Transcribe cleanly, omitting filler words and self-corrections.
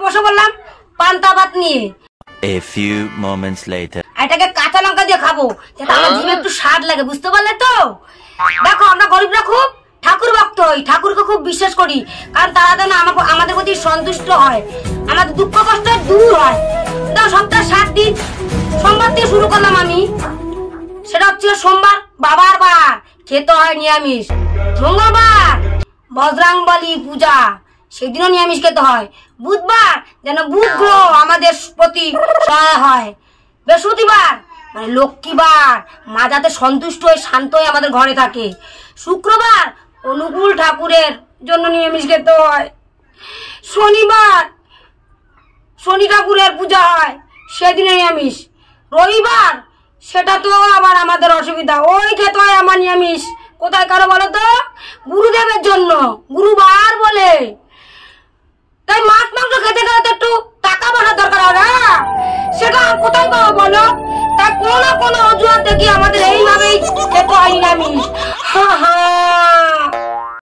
বসে বললাম পান্তা ভাত নিয়ে। A few moments later. এটাকে কাঁচা লঙ্কা দিয়ে খাবো যাতে আমার জিভে একটু স্বাদ লাগে, বুঝতে পারলে তো? দেখো আমরা গরিবরা খুব ঠাকুর ভক্ত হই, ঠাকুরকে খুব বিশ্বাস করি, কারণ তারা যেন আমাদের প্রতি সন্তুষ্ট হয়, আমাদের দুঃখ কষ্ট দূর হয়। দাও সপ্তাহে 7 দিন সোমবার থেকে শুরু করলাম আমি। সেটা হচ্ছিল সোমবার বাবার বার, খেতে হয় নিরামিষ। মঙ্গলবার বজরংবলী পূজা, সেদিনও নিরামিষ খেতে হয়। বুধবার যেন বুধ গ্রহ আমাদের প্রতি সহায় হয়। বৃহস্পতিবার মানে লক্ষ্মীবার, মা যাতে সন্তুষ্ট হয়ে শান্ত হয়ে আমাদের ঘরে থাকে। শুক্রবার অনুকূল ঠাকুরের জন্য নিরামিষ খেতে হয়। শনিবার শনি ঠাকুরের পূজা হয়, সেদিনে নিরামিষ। রবিবার সেটা তো আবার আমাদের অসুবিধা, ওই খেতে হয় আমার নিরামিষ। কোথায় কারো বলো তো? গুরুদেবের জন্য, গুরুবার বলে। তাই মাছ মাংস খেতে গেলে তো একটু টাকা পয়সা দরকার হয় না, সেটা কোথায় পাবো বলো? তাই কোনো অজুহাত দেখি আমাদের এইভাবেই খেতে হয় নিরামিষ।